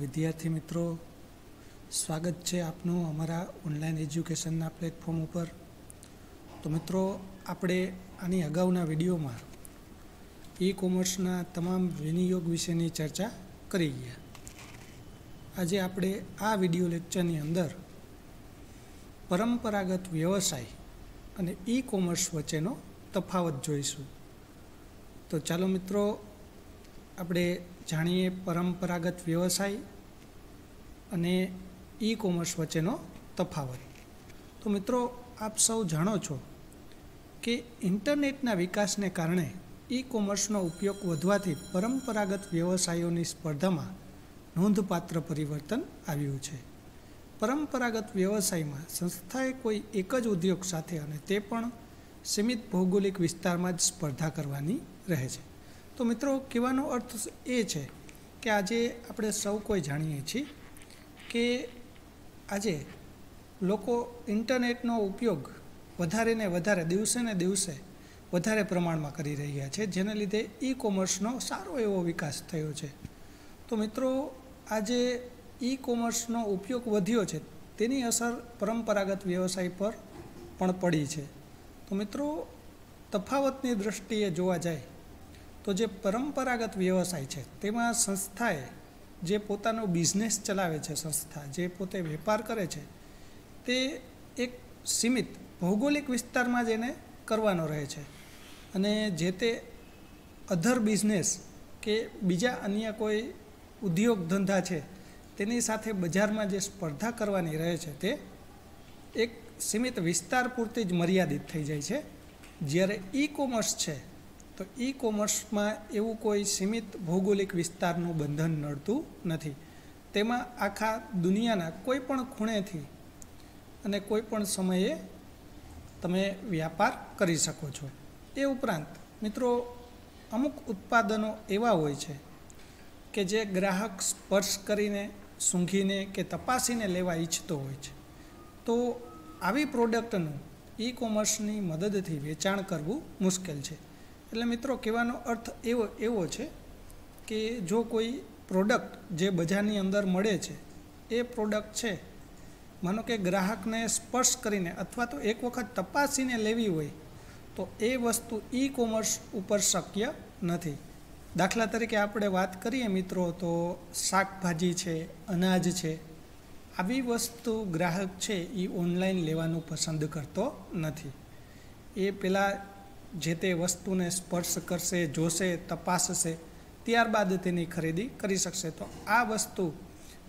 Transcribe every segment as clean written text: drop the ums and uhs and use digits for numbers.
વિદ્યાર્થી મિત્રો, સ્વાગત છે આપનું અમારા ઓનલાઈન એજ્યુકેશનના પ્લેટફોર્મ ઉપર। તો મિત્રો, આપણે આની અગાઉના વિડીયોમાં ઈ કોમર્સના તમામ વિનિયોગ વિશેની ચર્ચા કરી ગયા। આજે આપણે આ વિડીયો લેક્ચરની અંદર પરંપરાગત વ્યવસાય અને ઈ કોમર્સ વચ્ચેનો તફાવત જોઈશું। તો ચાલો મિત્રો, આપણે જાણીએ પરંપરાગત વ્યવસાય અને ઈ કોમર્સ વચ્ચેનો તફાવત। તો મિત્રો, આપ સૌ જાણો છો કે ઇન્ટરનેટના વિકાસને કારણે ઈ કોમર્સનો ઉપયોગ વધવાથી પરંપરાગત વ્યવસાયોની સ્પર્ધામાં નોંધપાત્ર પરિવર્તન આવ્યું છે। પરંપરાગત વ્યવસાયમાં સંસ્થાએ કોઈ એક જ ઉદ્યોગ સાથે અને તે પણ સીમિત ભૌગોલિક વિસ્તારમાં જ સ્પર્ધા કરવાની રહે છે। તો મિત્રો, કહેવાનો અર્થ એ છે કે આજે આપણે સૌ કોઈ જાણીએ છીએ કે આજે લોકો ઇન્ટરનેટનો ઉપયોગ વધારે ને વધારે દિવસે ને દિવસે વધારે પ્રમાણમાં કરી રહ્યા છે, જેને લીધે ઈ કોમર્સનો સારો એવો વિકાસ થયો છે। તો મિત્રો, આજે ઈ કોમર્સનો ઉપયોગ વધ્યો છે, તેની અસર પરંપરાગત વ્યવસાય પર પણ પડી છે। તો મિત્રો, તફાવતની દૃષ્ટિએ જોવા જાય તો જે પરંપરાગત વ્યવસાય છે તેમાં સંસ્થાએ જે પોતાનો બિઝનેસ ચલાવે છે, સંસ્થા જે પોતે વેપાર કરે છે, તે એક સીમિત ભૌગોલિક વિસ્તારમાં જ એને કરવાનો રહે છે અને જે તે અધર બિઝનેસ કે બીજા અન્ય કોઈ ઉદ્યોગ ધંધા છે તેની સાથે બજારમાં જે સ્પર્ધા કરવાની રહે છે તે એક સીમિત વિસ્તાર પૂરતી જ મર્યાદિત થઈ જાય છે। જ્યારે ઈ કોમર્સ છે તો ઈ કોમર્સમાં એવું કોઈ સીમિત ભૌગોલિક વિસ્તારનું બંધન નડતું નથી। તેમાં આખા દુનિયાના કોઈ પણ ખૂણેથી અને કોઈ પણ સમયે તમે વ્યાપાર કરી શકો છો। એ ઉપરાંત મિત્રો, અમુક ઉત્પાદનો એવા હોય છે કે જે ગ્રાહક સ્પર્શ કરીને, સૂંઘીને કે તપાસીને લેવા ઈચ્છતો હોય છે। તો આવી પ્રોડક્ટનું ઈ કોમર્સની મદદથી વેચાણ કરવું મુશ્કેલ છે। એટલે મિત્રો, કહેવાનો અર્થ એવો છે કે જો કોઈ પ્રોડક્ટ જે બજારની અંદર મળે છે એ પ્રોડક્ટ છે, માનો કે ગ્રાહકને સ્પર્શ કરીને અથવા તો એક વખત તપાસીને લેવી હોય તો એ વસ્તુ ઈ કોમર્સ ઉપર શક્ય નથી। દાખલા તરીકે આપણે વાત કરીએ મિત્રો, તો શાકભાજી છે, અનાજ છે, આવી વસ્તુ ગ્રાહક છે એ ઓનલાઈન લેવાનું પસંદ કરતો નથી। એ પહેલાં જે તે વસ્તુને સ્પર્શ કરશે, જોશે, તપાસશે, ત્યારબાદ તેની ખરીદી કરી શકશે। તો આ વસ્તુ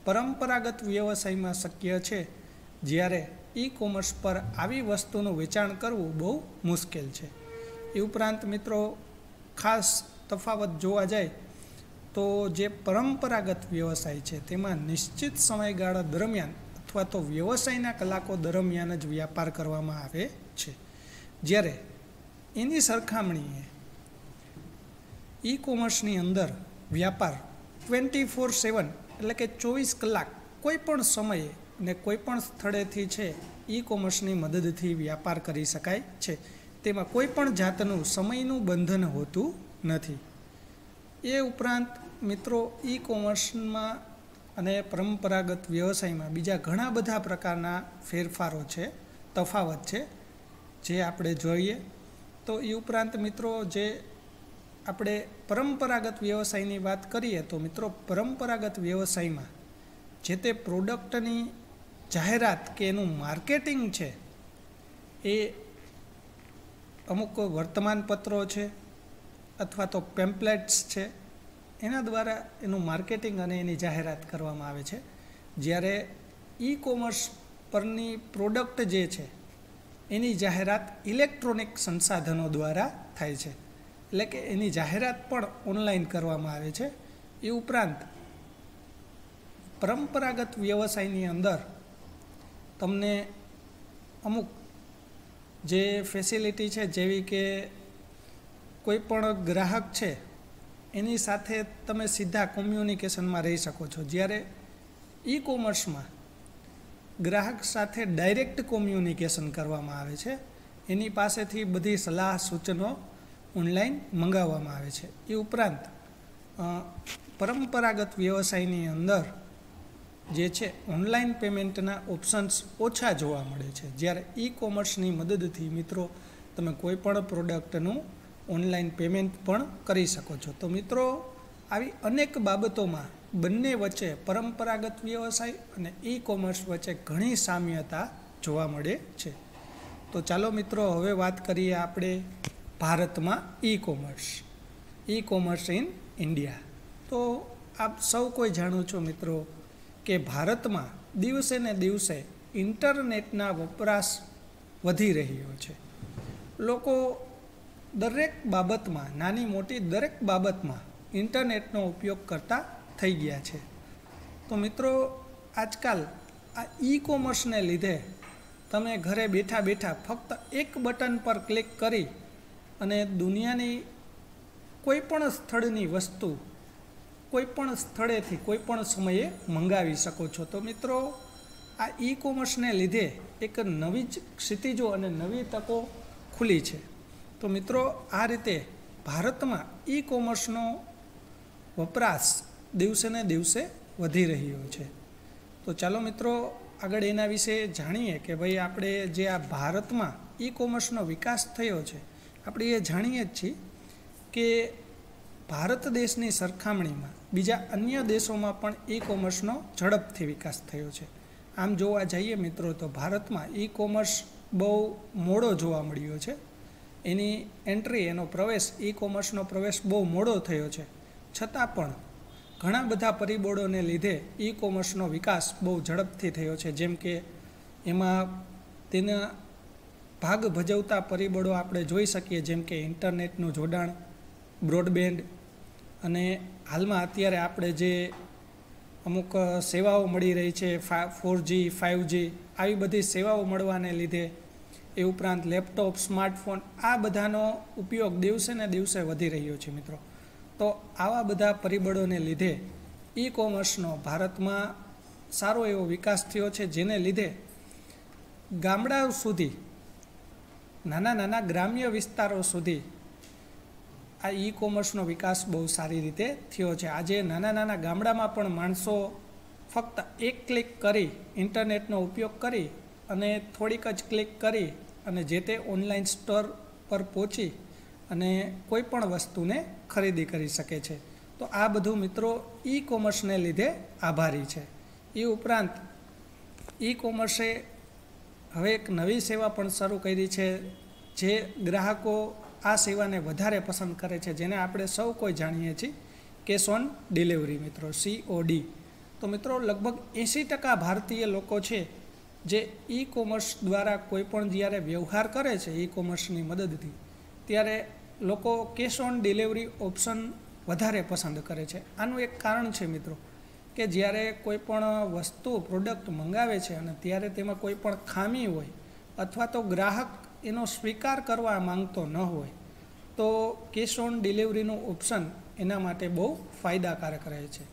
પરંપરાગત વ્યવસાયમાં શક્ય છે, જ્યારે ઈ કોમર્સ પર આવી વસ્તુનું વેચાણ કરવું બહુ મુશ્કેલ છે। એ ઉપરાંત મિત્રો, ખાસ તફાવત જોવા જાય તો જે પરંપરાગત વ્યવસાય છે તેમાં નિશ્ચિત સમયગાળા દરમિયાન અથવા તો વ્યવસાયના કલાકો દરમિયાન જ વ્યાપાર કરવામાં આવે છે, જ્યારે એની સરખામણીએ ઈ કોમર્સની અંદર વ્યાપાર 24/7 એટલે કે 24 કલાક કોઈ પણ સમયે ને કોઈ પણ સ્થળેથી છે ઈ કોમર્સની મદદથી વ્યાપાર કરી શકાય છે। તેમાં કોઈ પણ જાતનું સમયનું બંધન હોતું નથી। એ ઉપરાંત મિત્રો, ઈ કોમર્સમાં અને પરંપરાગત વ્યવસાયમાં બીજા ઘણા બધા પ્રકારના ફેરફારો છે, તફાવત છે, જે આપણે જોઈએ। તો એ ઉપરાંત મિત્રો, જે આપણે પરંપરાગત વ્યવસાયની વાત કરીએ તો મિત્રો, પરંપરાગત વ્યવસાયમાં જે તે પ્રોડક્ટની જાહેરાત કે એનું માર્કેટિંગ છે એ અમુક વર્તમાનપત્રો છે અથવા તો પેમ્પલેટ્સ છે, એના દ્વારા એનું માર્કેટિંગ અને એની જાહેરાત કરવામાં આવે છે। જ્યારે ઈ કોમર્સ પરની પ્રોડક્ટ જે છે એની જાહેરાત ઇલેક્ટ્રોનિક સંસાધનો દ્વારા થાય છે, એટલે કે એની જાહેરાત પણ ઓનલાઈન કરવામાં આવે છે। એ ઉપરાંત પરંપરાગત વ્યવસાયની અંદર તમને અમુક જે ફેસિલિટી છે, જેવી કે કોઈ પણ ગ્રાહક છે એની સાથે તમે સીધા કોમ્યુનિકેશનમાં રહી શકો છો, જ્યારે ઈ કોમર્સમાં ગ્રાહક સાથે ડાયરેક્ટ કોમ્યુનિકેશન કરવામાં આવે છે। એની પાસેથી બધી સલાહ સૂચનો ઓનલાઈન મંગાવવામાં આવે છે। એ ઉપરાંત પરંપરાગત વ્યવસાયની અંદર જે છે ઓનલાઈન પેમેન્ટના ઓપ્શન્સ ઓછા જોવા મળે છે, જ્યારે ઈ કોમર્સની મદદથી મિત્રો તમે કોઈ પણ પ્રોડક્ટનું ઓનલાઈન પેમેન્ટ પણ કરી શકો છો. તો મિત્રો આવી અનેક બાબતોમાં બંને વચ્ચે પરંપરાગત વ્યવસાય અને ઈ કોમર્સ વચ્ચે ઘણી સામ્યતા જોવા મળે છે. તો ચાલો મિત્રો હવે વાત કરીએ આપણે ભારતમાં ઈ કોમર્સ ઇન ઇન્ડિયા. તો આપ સૌ કોઈ જાણો છો મિત્રો કે ભારતમાં દિવસે ને દિવસે ઇન્ટરનેટના વપરાશ વધી રહ્યો છે. લોકો દરેક બાબતમાં, નાની મોટી દરેક બાબતમાં ઇન્ટરનેટનો ઉપયોગ કરતા થઈ ગયા છે. તો મિત્રો આજકાલ આ ઈ કોમર્સને લીધે તમે ઘરે બેઠા બેઠા ફક્ત એક બટન પર ક્લિક કરી અને દુનિયાની કોઈ પણ સ્થળની વસ્તુ કોઈ પણ સ્થળેથી કોઈ પણ સમયે મંગાવી શકો છો. તો મિત્રો આ ઈ કોમર્સને લીધે એક નવી જ ક્ષિતિજો અને નવી તકો ખુલી છે. તો મિત્રો આ રીતે ભારતમાં ઈ કોમર્સનો વપરાશ દિવસે ને દિવસે વધી રહ્યો છે. તો ચાલો મિત્રો આગળ એના વિશે જાણીએ કે ભાઈ આપણે જે આ ભારતમાં ઈ કોમર્સનો વિકાસ થયો છે, આપણે એ જાણીએ જ છીએ કે ભારત દેશની સરખામણીમાં બીજા અન્ય દેશોમાં પણ ઈ કોમર્સનો ઝડપથી વિકાસ થયો છે. આમ જોવા જઈએ મિત્રો તો ભારતમાં ઈ કોમર્સ બહુ મોડો જોવા મળ્યો છે. એની એન્ટ્રી, એનો પ્રવેશ, ઈ કોમર્સનો પ્રવેશ બહુ મોડો થયો છે. છતાં પણ ઘણા બધા પરિબળોને લીધે ઈ કોમર્સનો વિકાસ બહુ ઝડપથી થયો છે. જેમ કે એમાં તેના ભાગ ભજવતા પરિબળો આપણે જોઈ શકીએ, જેમ કે ઇન્ટરનેટનું જોડાણ, બ્રોડબેન્ડ, અને હાલમાં અત્યારે આપણે જે અમુક સેવાઓ મળી રહી છે 4G, 5G, આવી બધી સેવાઓ મળવાને લીધે, એ ઉપરાંત લેપટોપ, સ્માર્ટફોન, આ બધાનો ઉપયોગ દિવસે ને દિવસે વધી રહ્યો છે મિત્રો. તો આવા બધા પરિબળોને લીધે ઈ કોમર્સનો ભારતમાં સારો એવો વિકાસ થયો છે, જેને લીધે ગામડાઓ સુધી, નાના નાના ગ્રામ્ય વિસ્તારો સુધી આ ઈ કોમર્સનો વિકાસ બહુ સારી રીતે થયો છે. આજે નાના નાના ગામડામાં પણ માણસો ફક્ત એક ક્લિક કરી, ઇન્ટરનેટનો ઉપયોગ કરી અને થોડીક જ ક્લિક કરી અને જે તે ઓનલાઈન સ્ટોર પર પહોંચી અને કોઈ પણ વસ્તુને ખરીદી કરી શકે છે. તો આ બધું મિત્રો ઈ કોમર્સને લીધે આભારી છે. એ ઉપરાંત ઈ કોમર્સે હવે એક નવી સેવા પણ શરૂ કરી છે, જે ગ્રાહકો આ સેવાને વધારે પસંદ કરે છે, જેને આપણે સૌ કોઈ જાણીએ છીએ કેશ ઓન ડિલિવરી મિત્રો, COD. તો મિત્રો લગભગ 80% ભારતીય લોકો છે જે ઈ કોમર્સ દ્વારા કોઈ પણ જ્યારે વ્યવહાર કરે છે ઈ કોમર્સની મદદથી, ત્યારે લોકો કેશ ઓન ડિલિવરી ઓપ્શન વધારે પસંદ કરે છે. આનું એક કારણ છે મિત્રો કે જ્યારે કોઈ પણ વસ્તુ, પ્રોડક્ટ મંગાવે છે અને ત્યારે તેમાં કોઈ પણ ખામી હોય અથવા તો ગ્રાહક એનો સ્વીકાર કરવા માંગતો ન હોય, તો કેશ ઓન ડિલિવરીનું ઓપ્શન એના માટે બહુ ફાયદાકારક રહે છે.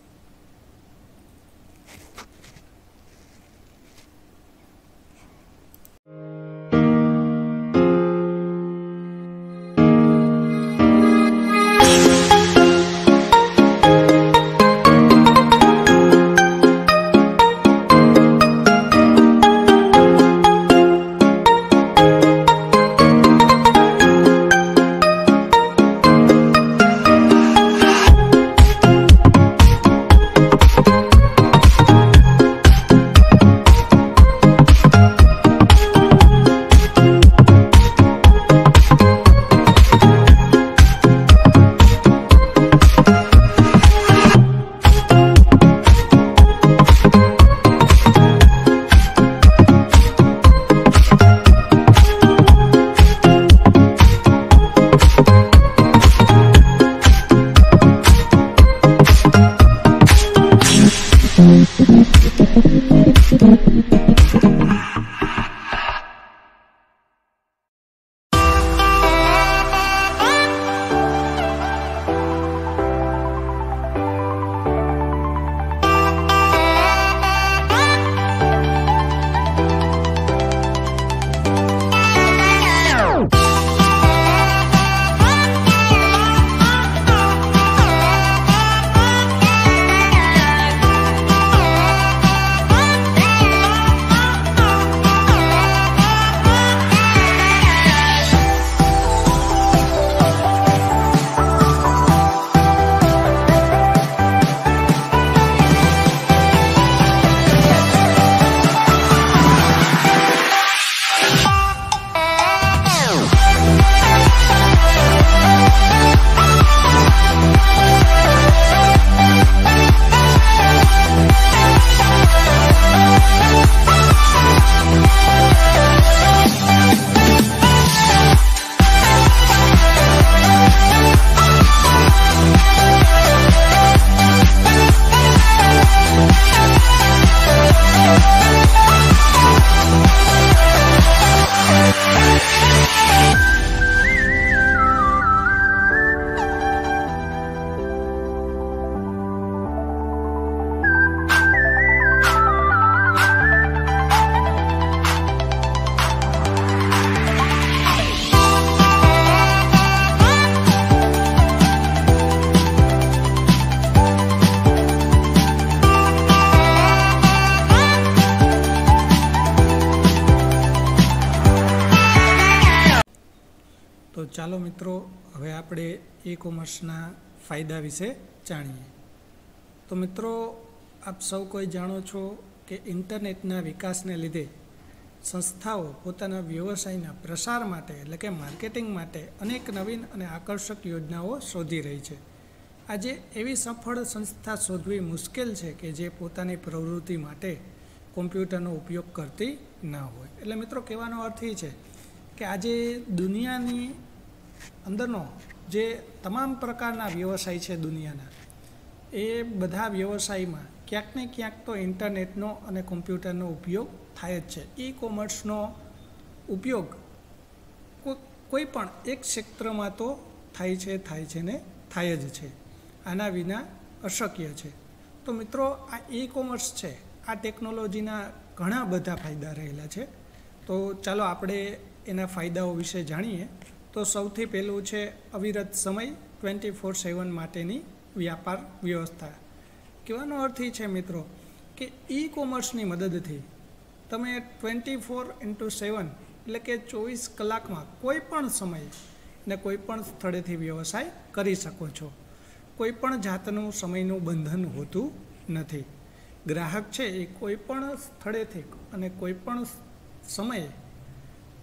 ચાલો મિત્રો, હવે આપણે ઈ કોમર્સના ફાયદા વિશે જાણીએ. તો મિત્રો, આપ સૌ કોઈ જાણો છો કે ઇન્ટરનેટના વિકાસને લીધે સંસ્થાઓ પોતાના વ્યવસાયના પ્રસાર માટે એટલે કે માર્કેટિંગ માટે અનેક નવીન અને આકર્ષક યોજનાઓ શોધી રહી છે. આજે એવી સફળ સંસ્થા શોધવી મુશ્કેલ છે કે જે પોતાની પ્રવૃત્તિ માટે કોમ્પ્યુટરનો ઉપયોગ કરતી ન હોય. એટલે મિત્રો, કહેવાનો અર્થ એ છે કે આજે દુનિયાની અંદરનો જે તમામ પ્રકારના વ્યવસાય છે દુનિયાના, એ બધા વ્યવસાયમાં ક્યાંક ને ક્યાંક તો ઇન્ટરનેટનો અને કોમ્પ્યુટરનો ઉપયોગ થાય જ છે. ઈ કોમર્સનો ઉપયોગ કોઈ પણ એક ક્ષેત્રમાં તો થાય છે ને થાય જ છે. આના વિના અશક્ય છે. તો મિત્રો, આ ઈ કોમર્સ છે, આ ટેકનોલોજીના ઘણા બધા ફાયદા રહેલા છે. તો ચાલો આપણે એના ફાયદાઓ વિશે જાણીએ. તો સૌથી પહેલું છે અવિરત સમય 24/7 માટેની વ્યાપાર વ્યવસ્થા. કહેવાનો અર્થ એ છે મિત્રો કે ઈ કોમર્સની મદદથી તમે 24/7 એટલે કે 24 કલાકમાં કોઈ પણ સમયે ને કોઈ પણ સ્થળેથી વ્યવસાય કરી શકો છો. કોઈ પણ જાતનું સમયનું બંધન હોતું નથી. ગ્રાહક છે એ કોઈ પણ સ્થળેથી અને કોઈ પણ સમયે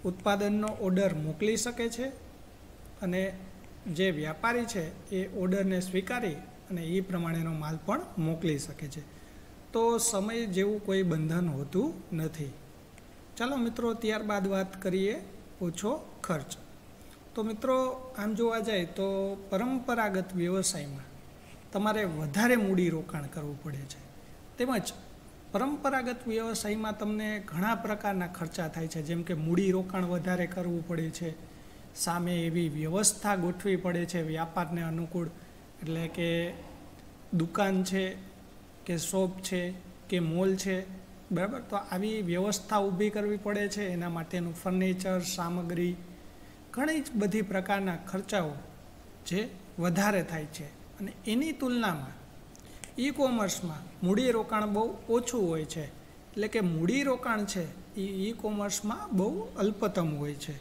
ઉત્પાદનનો ઓર્ડર મોકલી શકે છે અને જે વ્યાપારી છે એ ઓર્ડરને સ્વીકારી અને એ પ્રમાણેનો માલ પણ મોકલી શકે છે. તો સમય જેવું કોઈ બંધન હોતું નથી. ચાલો મિત્રો, ત્યારબાદ વાત કરીએ ઓછો ખર્ચ. તો મિત્રો, આમ જોવા જાય તો પરંપરાગત વ્યવસાયમાં તમારે વધારે મૂડી રોકાણ કરવું પડે છે. તેમજ પરંપરાગત વ્યવસાયમાં તમને ઘણા પ્રકારના ખર્ચા થાય છે, જેમ કે મૂડી રોકાણ વધારે કરવું પડે છે, સામે એવી વ્યવસ્થા ગોઠવી પડે છે વ્યાપારને અનુકૂળ, એટલે કે દુકાન છે કે શોપ છે કે મોલ છે, બરાબર. તો આવી વ્યવસ્થા ઊભી કરવી પડે છે. એના માટેનું ફર્નિચર, સામગ્રી, ઘણી જ બધી પ્રકારના ખર્ચાઓ જે વધારે થાય છે. અને એની તુલનામાં ઈ કોમર્સમાં મૂડી રોકાણ બહુ ઓછું હોય છે. એટલે કે મૂડી રોકાણ છે એ ઈ કોમર્સમાં બહુ અલ્પતમ હોય છે.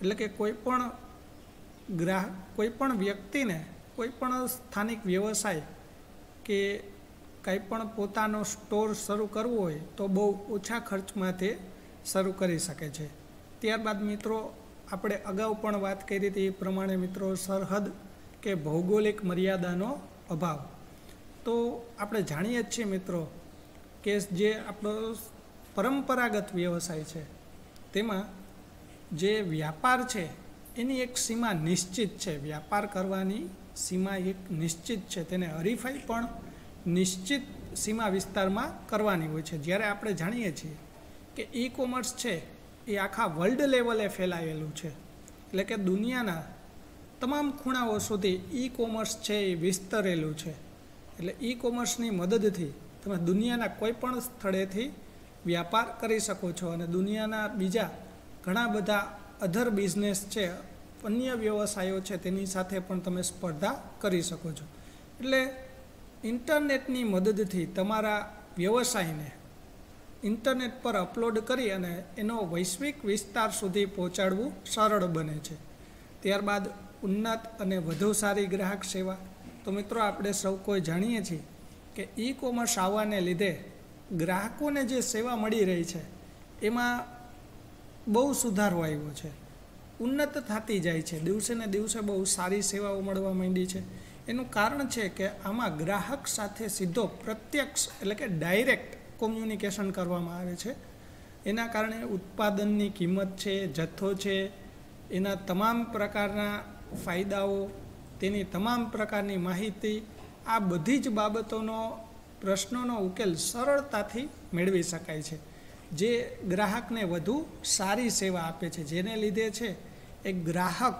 એટલે કે કોઈ પણ ગ્રાહક, કોઈ પણ વ્યક્તિને કોઈ પણ સ્થાનિક વ્યવસાય કે કંઈ પણ પોતાનો સ્ટોર શરૂ કરવો હોય તો બહુ ઓછા ખર્ચમાં તે શરૂ કરી શકે છે. ત્યારબાદ મિત્રો, આપણે અગાઉ પણ વાત કરી હતી એ પ્રમાણે મિત્રો, સરહદ કે ભૌગોલિક મર્યાદાનો અભાવ. તો આપણે જાણીએ જ છીએ મિત્રો કે જે આપણો પરંપરાગત વ્યવસાય છે તેમાં જે વ્યાપાર છે એની એક સીમા નિશ્ચિત છે. વ્યાપાર કરવાની સીમા એક નિશ્ચિત છે. તેને હરીફાઈ પણ નિશ્ચિત સીમા વિસ્તારમાં કરવાની હોય છે. જ્યારે આપણે જાણીએ છીએ કે ઈ કોમર્સ છે એ આખા વર્લ્ડ લેવલે ફેલાયેલું છે. એટલે કે દુનિયાના તમામ ખૂણાઓ સુધી ઈ કોમર્સ છે એ વિસ્તરેલું છે. એટલે ઈ કોમર્સની મદદથી તમે દુનિયાના કોઈ પણ સ્થળેથી વ્યાપાર કરી શકો છો અને દુનિયાના બીજા ઘણા બધા અધર બિઝનેસ છે, અન્ય વ્યવસાયો છે, તેની સાથે પણ તમે સ્પર્ધા કરી શકો છો. એટલે ઇન્ટરનેટની મદદથી તમારા વ્યવસાયને ઇન્ટરનેટ પર અપલોડ કરી અને એનો વૈશ્વિક વિસ્તાર સુધી પહોંચાડવું સરળ બને છે. ત્યારબાદ ઉન્નત અને વધુ સારી ગ્રાહક સેવા. તો મિત્રો, આપણે સૌ કોઈ જાણીએ છીએ કે ઈ કોમર્સ આવવાને લીધે ગ્રાહકોને જે સેવા મળી રહી છે એમાં બહુ સુધારો આવ્યો છે, ઉન્નત થતી જાય છે. દિવસે ને દિવસે બહુ સારી સેવાઓ મળવા માંડી છે. એનું કારણ છે કે આમાં ગ્રાહક સાથે સીધો પ્રત્યક્ષ એટલે કે ડાયરેક્ટ કોમ્યુનિકેશન કરવામાં આવે છે. એના કારણે ઉત્પાદનની કિંમત છે, જથ્થો છે, એના તમામ પ્રકારના ફાયદાઓ, તેની તમામ પ્રકારની માહિતી, આ બધી જ બાબતોનો પ્રશ્નોનો ઉકેલ સરળતાથી મેળવી શકાય છે, જે ગ્રાહકને વધુ સારી સેવા આપે છે. જેને લીધે છે એ ગ્રાહક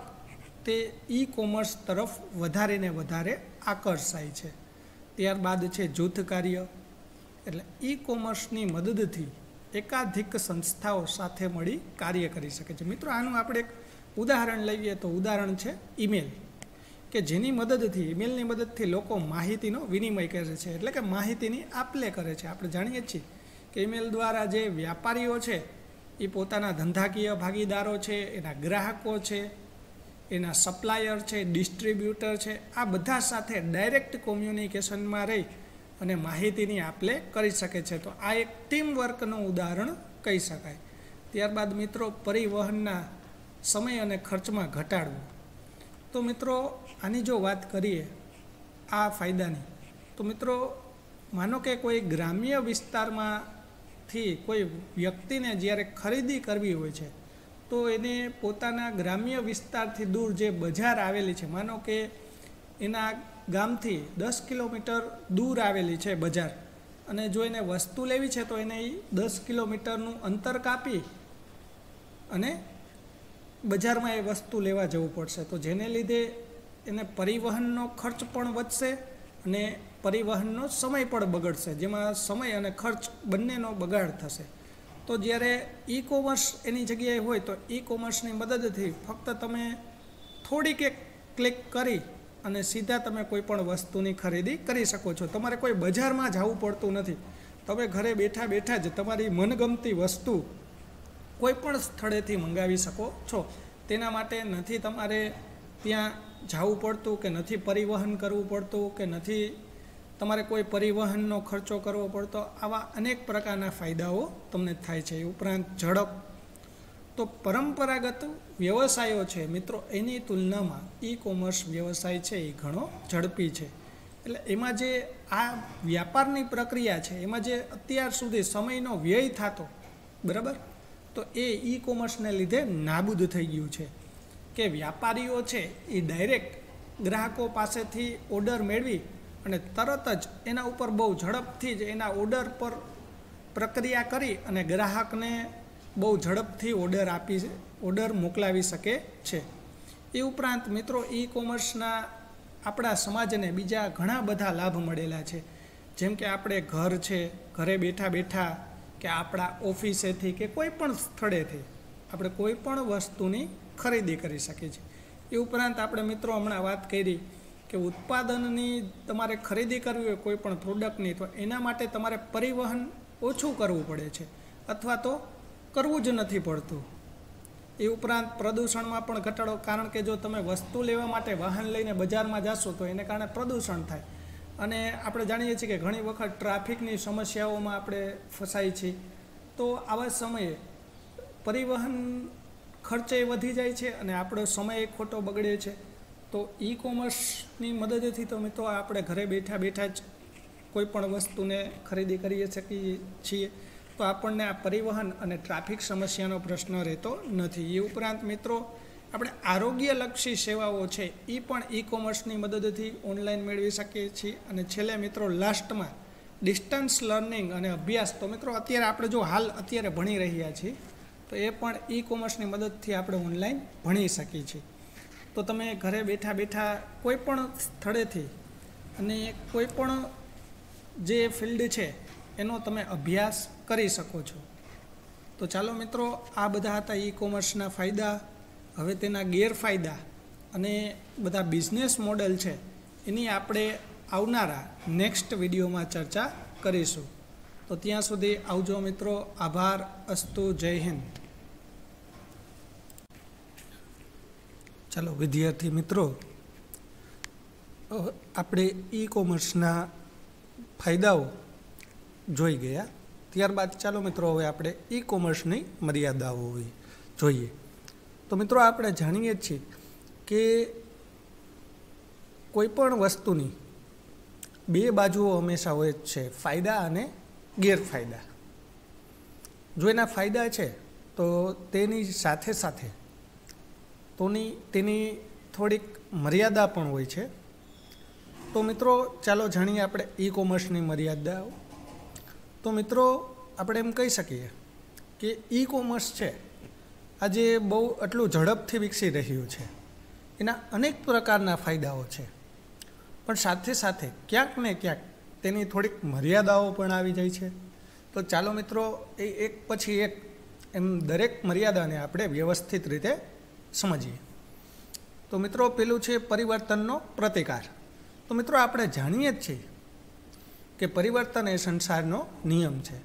તે ઈ કોમર્સ તરફ વધારે ને વધારે આકર્ષાય છે. ત્યારબાદ છે જૂથ કાર્ય. એટલે ઈ કોમર્સની મદદથી એકાધિક સંસ્થાઓ સાથે મળી કાર્ય કરી શકે છે. મિત્રો, આનું આપણે એક ઉદાહરણ લઈએ તો ઉદાહરણ છે ઈમેલ, કે જેની મદદથી, ઈમેલની મદદથી લોકો માહિતીનો વિનિમય કરે છે, એટલે કે માહિતીની આપ-લે કરે છે. આપણે જાણીએ છીએ કે ઈમેલ દ્વારા જે વ્યાપારીઓ છે એ પોતાના ધંધાકીય ભાગીદારો છે, એના ગ્રાહકો છે, એના સપ્લાયર છે, ડિસ્ટ્રીબ્યુટર છે, આ બધા સાથે ડાયરેક્ટ કોમ્યુનિકેશનમાં રહી અને માહિતીની આપ-લે કરી શકે છે. તો આ એક ટીમ વર્કનું ઉદાહરણ કહી શકાય. ત્યારબાદ મિત્રો પરિવહનના સમય અને ખર્ચમાં ઘટાડવો. તો મિત્રો આની જો વાત કરીએ આ ફાયદાની, તો મિત્રો માનો કે કોઈ ગ્રામ્ય વિસ્તારમાંથી કોઈ વ્યક્તિને જ્યારે ખરીદી કરવી હોય છે તો એને પોતાના ગ્રામ્ય વિસ્તારથી દૂર જે બજાર આવેલી છે, માનો કે એના ગામથી 10 કિલોમીટર દૂર આવેલી છે બજાર, અને જો એને વસ્તુ લેવી છે તો એને 10 કિલોમીટરનું અંતર કાપી અને બજારમાં એ વસ્તુ લેવા જવું પડશે. તો જેને લીધે એને પરિવહનનો ખર્ચ પણ વધશે અને પરિવહનનો સમય પણ બગડશે, જેમાં સમય અને ખર્ચ બંનેનો બગાડ થશે. તો જ્યારે ઈ કોમર્સ એની જગ્યાએ હોય તો ઈ કોમર્સની મદદથી ફક્ત તમે થોડીક એક ક્લિક કરી અને સીધા તમે કોઈ પણ વસ્તુની ખરીદી કરી શકો છો. તમારે કોઈ બજારમાં જવું પડતું નથી. તમે ઘરે બેઠા બેઠા જ તમારી મનગમતી વસ્તુ કોઈ પણ સ્થળેથી મંગાવી શકો છો. તેના માટે નથી તમારે ત્યાં જવું પડતું, કે નથી પરિવહન કરવું પડતું, કે નથી તમારે કોઈ પરિવહનનો ખર્ચો કરવો પડતો. આવા અનેક પ્રકારના ફાયદાઓ તમને થાય છે. એ ઉપરાંત ઝડપ. તો પરંપરાગત વ્યવસાયો છે મિત્રો, એની તુલનામાં ઈ કોમર્સ વ્યવસાય છે એ ઘણો ઝડપી છે. એટલે એમાં જે આ વ્યાપારની પ્રક્રિયા છે એમાં જે અત્યાર સુધી સમયનો વ્યય થતો, બરાબર, તો એ ઈ કોમર્સને લીધે નાબૂદ થઈ ગયું છે. કે વ્યાપારીઓ છે એ ડાયરેક્ટ ગ્રાહકો પાસેથી ઓર્ડર મેળવી અને તરત જ એના ઉપર બહુ ઝડપથી જ એના ઓર્ડર પર પ્રક્રિયા કરી અને ગ્રાહકને બહુ ઝડપથી ઓર્ડર મોકલાવી શકે છે. એ ઉપરાંત મિત્રો ઈ કોમર્સના આપણા સમાજને બીજા ઘણા બધા લાભ મળેલા છે. જેમ કે આપણે ઘર છે, ઘરે બેઠા બેઠા કે આપણા ઓફિસેથી કે કોઈ પણ સ્થળેથી આપણે કોઈ પણ વસ્તુની ખરીદી કરી શકીએ છીએ. એ ઉપરાંત આપણે મિત્રો હમણાં વાત કરી કે ઉત્પાદનની તમારે ખરીદી કરવી હોય કોઈ પણ પ્રોડક્ટની, તો એના માટે તમારે પરિવહન ઓછું કરવું પડે છે અથવા તો કરવું જ નથી પડતું. એ ઉપરાંત પ્રદૂષણમાં પણ ઘટાડો, કારણ કે જો તમે વસ્તુ લેવા માટે વાહન લઈને બજારમાં જશો તો એને કારણે પ્રદૂષણ થાય. અને આપણે જાણીએ છીએ કે ઘણી વખત ટ્રાફિકની સમસ્યાઓમાં આપણે ફસાઈ છીએ. તો આવા સમયે પરિવહન ખર્ચે વધી જાય છે અને આપણો સમય ખોટો બગડે છે. તો ઈ કોમર્સની મદદથી તો મિત્રો આપણે ઘરે બેઠા બેઠા જ કોઈ પણ વસ્તુને ખરીદી કરી શકીએ છીએ. તો આપણને આ પરિવહન અને ટ્રાફિક સમસ્યાનો પ્રશ્ન રહેતો નથી. એ ઉપરાંત મિત્રો આપણે આરોગ્યલક્ષી સેવાઓ છે એ પણ ઈ કોમર્સની મદદથી ઓનલાઈન મેળવી શકીએ છીએ. અને છેલ્લે મિત્રો લાસ્ટમાં ડિસ્ટન્સ લર્નિંગ અને અભ્યાસ. તો મિત્રો અત્યારે આપણે જો અત્યારે ભણી રહ્યા છીએ તો એ પણ ઈ કોમર્સની મદદથી આપણે ઓનલાઈન ભણી શકીએ છીએ. તો તમે ઘરે બેઠા બેઠા કોઈ પણ સ્થળેથી અને કોઈ પણ જે ફિલ્ડ છે એનો તમે અભ્યાસ કરી શકો છો. તો ચાલો મિત્રો, આ બધા હતા ઈ કોમર્સના ફાયદા. હવે તેના ગેરફાયદા અને બધા બિઝનેસ મોડેલ છે એની આપણે આવનારા નેક્સ્ટ વિડીયોમાં ચર્ચા કરીશું. તો ત્યાં સુધી આવજો મિત્રો. આભાર. અસ્તુ. જય હિન્દ. ચાલો વિદ્યાર્થી મિત્રો, આપણે ઈ કોમર્સના ફાયદાઓ જોઈ ગયા. ત્યારબાદ ચાલો મિત્રો હવે આપણે ઈ કોમર્સની મર્યાદાઓ જોઈએ. તો મિત્રો આપણે જાણીએ છીએ કે કોઈ પણ વસ્તુની બે બાજુઓ હંમેશા હોય જ છે, ફાયદા અને ગેરફાયદા. જો એના ફાયદા છે તો તેની સાથે સાથે તેની થોડીક મર્યાદા પણ હોય છે. તો મિત્રો ચાલો જાણીએ આપણે ઈ કોમર્સની મર્યાદાઓ. તો મિત્રો આપણે એમ કહી શકીએ કે ઈ કોમર્સ છે આજે બહુ આટલું ઝડપથી વિકસી રહ્યું છે. એના અનેક પ્રકારના ફાયદાઓ છે, પણ સાથે સાથે ક્યાંક ને ક્યાંક તેની થોડીક મર્યાદાઓ પણ આવી જાય છે. તો ચાલો મિત્રો એ એક પછી એક એમ દરેક મર્યાદાને આપણે વ્યવસ્થિત રીતે સમજીએ. તો મિત્રો પેલું છે પરિવર્તનનો પ્રતિકાર. તો મિત્રો આપણે જાણીએ જ છીએ કે પરિવર્તન એ સંસારનો નિયમ છે.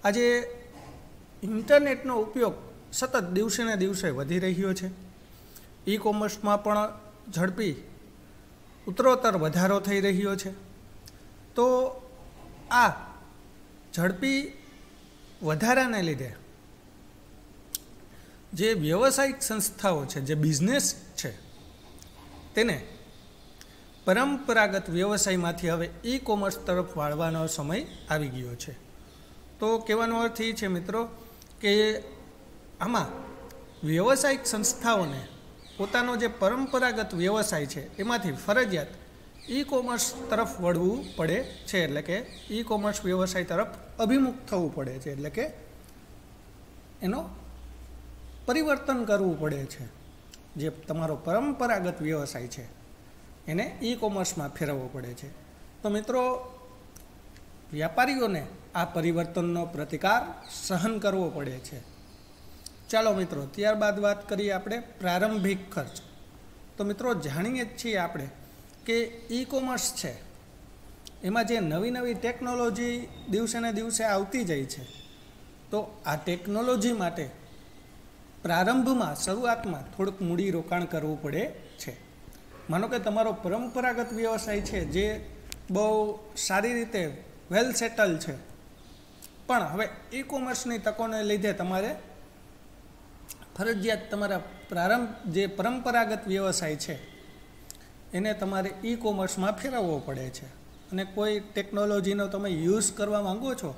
આજે ઇન્ટરનેટનો ઉપયોગ સતત દિવસે ને દિવસે વધી રહ્યો છે. ઈ કોમર્સમાં પણ ઝડપી ઉત્તરોત્તર વધારો થઈ રહ્યો છે. તો આ ઝડપી વધારાને લીધે જે વ્યવસાયિક સંસ્થાઓ છે, જે બિઝનેસ છે, તેને પરંપરાગત વ્યવસાયમાંથી હવે ઈ કોમર્સ તરફ વાળવાનો સમય આવી ગયો છે. તો કહેવાનો અર્થ એ છે મિત્રો કે આમાં વ્યવસાયિક સંસ્થાઓને પોતાનો જે પરંપરાગત વ્યવસાય છે એમાંથી ફરજિયાત ઈ કોમર્સ તરફ વળવું પડે છે. એટલે કે ઈ કોમર્સ વ્યવસાય તરફ અભિમુખ થવું પડે છે. એટલે કે એનો પરિવર્તન કરવું પડે છે. જે તમારો પરંપરાગત વ્યવસાય છે એને ઈ કોમર્સમાં ફેરવવો પડે છે. તો મિત્રો, વ્યાપારીઓને આ પરિવર્તનનો પ્રતિકાર સહન કરવો પડે છે. ચાલો મિત્રો, ત્યારબાદ વાત કરીએ આપણે પ્રારંભિક ખર્ચ. તો મિત્રો, જાણીએ જ છીએ આપણે કે ઈ કોમર્સ છે એમાં જે નવી નવી ટેકનોલોજી દિવસે ને દિવસે આવતી જાય છે, તો આ ટેકનોલોજી માટે પ્રારંભમાં, શરૂઆતમાં થોડુંક મૂડી રોકાણ કરવું પડે છે. માનો કે તમારો પરંપરાગત વ્યવસાય છે જે બહુ સારી રીતે વેલ સેટલ છે, પણ હવે ઈ કોમર્સની તકોને લીધે તમારે ફરજિયાત તમારા જે પરંપરાગત વ્યવસાય છે એને તમારે ઈ કોમર્સમાં ફેરવવો પડે છે. અને કોઈ ટેકનોલોજીનો તમે યુઝ કરવા માંગો છો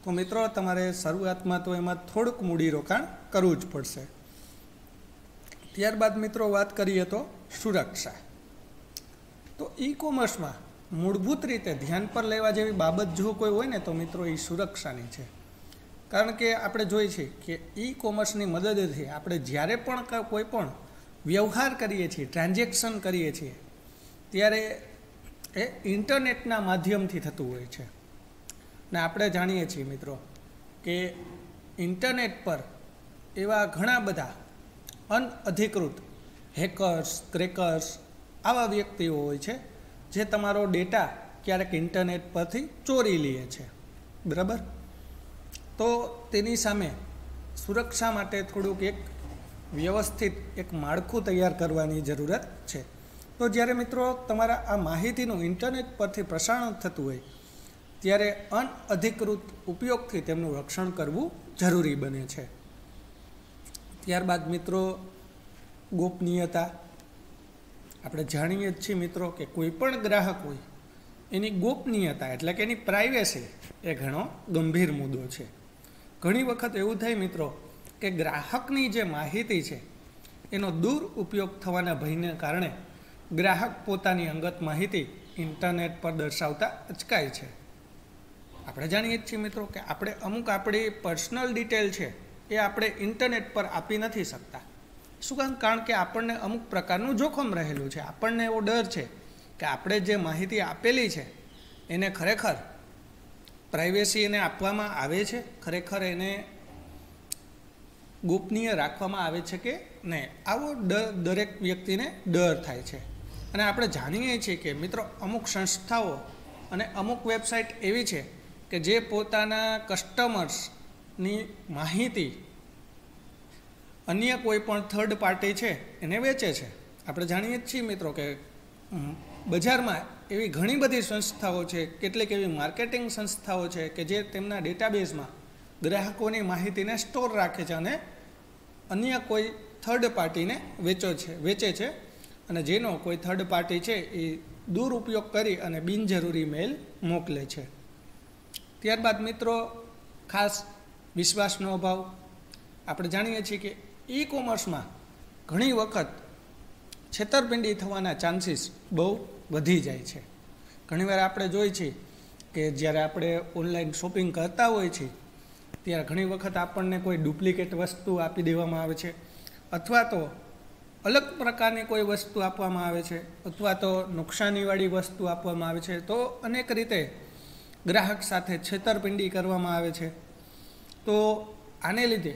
તો મિત્રો તમારે શરૂઆતમાં તો એમાં થોડુંક મૂડી રોકાણ કરવું જ પડશે. ત્યારબાદ મિત્રો વાત કરીએ તો સુરક્ષા. તો ઈ કોમર્સમાં મૂળભૂત રીતે ધ્યાન પર લેવા જેવી બાબત જો કોઈ હોય ને તો મિત્રો એ સુરક્ષાની છે. કારણ કે આપણે જોઈએ છીએ કે ઈ કોમર્સની મદદથી આપણે જ્યારે પણ કોઈ પણ વ્યવહાર કરીએ છીએ, ટ્રાન્ઝેક્શન કરીએ છીએ, ત્યારે એ ઇન્ટરનેટના માધ્યમથી થતું હોય છે. ને આપણે જાણીએ છીએ મિત્રો કે ઇન્ટરનેટ પર એવા ઘણા બધા અનઅધિકૃત હેકર્સ, ક્રેકર્સ આવા વ્યક્તિઓ હોય છે જે તમારો ડેટા ક્યારેક ઇન્ટરનેટ પરથી ચોરી લે છે. બરાબર? તો તેની સામે સુરક્ષા માટે થોડુંક એક વ્યવસ્થિત એક માળખું તૈયાર કરવાની જરૂરત છે. તો જ્યારે મિત્રો તમારા આ માહિતીનું ઇન્ટરનેટ પરથી પ્રસારણ થતું હોય ત્યારે અનઅધિકૃત ઉપયોગથી તેમનું રક્ષણ કરવું જરૂરી બને છે. ત્યારબાદ મિત્રો ગોપનીયતા. આપણે જાણીએ જ છીએ મિત્રો કે કોઈ પણ ગ્રાહક હોય એની ગોપનીયતા એટલે કે એની પ્રાઇવેસી એ ઘણો ગંભીર મુદ્દો છે. ઘણી વખત એવું થાય મિત્રો કે ગ્રાહકની જે માહિતી છે એનો દુરુપયોગ થવાના ભયને કારણે ગ્રાહક પોતાની અંગત માહિતી ઇન્ટરનેટ પર દર્શાવતા અચકાય છે. આપણે જાણીએ જ છીએ મિત્રો કે આપણે અમુક આપણી પર્સનલ ડિટેલ છે એ આપણે ઇન્ટરનેટ પર આપી નથી શકતા. શું કામ? કારણ કે આપણને અમુક પ્રકારનું જોખમ રહેલું છે. આપણને એવો ડર છે કે આપણે જે માહિતી આપેલી છે એને ખરેખર પ્રાઇવેસી એને આપવામાં આવે છે, ખરેખર એને ગોપનીય રાખવામાં આવે છે કે નહીં, આવો દરેક વ્યક્તિને ડર થાય છે. અને આપણે જાણીએ છીએ કે મિત્રો અમુક સંસ્થાઓ અને અમુક વેબસાઇટ એવી છે કે જે પોતાના કસ્ટમર્સની માહિતી અન્ય કોઈ પણ થર્ડ પાર્ટી છે એને વેચે છે. આપણે જાણીએ જ છીએ મિત્રો કે બજારમાં એવી ઘણી બધી સંસ્થાઓ છે, કેટલીક એવી માર્કેટિંગ સંસ્થાઓ છે કે જે તેમના ડેટાબેઝમાં ગ્રાહકોની માહિતીને સ્ટોર રાખે છે અને અન્ય કોઈ થર્ડ પાર્ટીને વેચે છે અને જેનો કોઈ થર્ડ પાર્ટી છે એ દુરુપયોગ કરી અને બિનજરૂરી મેલ મોકલે છે. ત્યારબાદ મિત્રો ખાસ વિશ્વાસનો અભાવ. આપણે જાણીએ છીએ કે ઈ કોમર્સમાં ઘણી વખત છેતરપિંડી થવાના ચાન્સીસ બહુ વધી જાય છે. ઘણીવાર આપણે જોઈએ છીએ કે જ્યારે આપણે ઓનલાઈન શોપિંગ કરતા હોઈએ છીએ ત્યારે ઘણી વખત આપણને કોઈ ડુપ્લિકેટ વસ્તુ આપી દેવામાં આવે છે, અથવા તો અલગ પ્રકારની કોઈ વસ્તુ આપવામાં આવે છે, અથવા તો નુકસાનીવાળી વસ્તુ આપવામાં આવે છે. તો અનેક રીતે ગ્રાહક સાથે છેતરપિંડી કરવામાં આવે છે. તો આને લીધે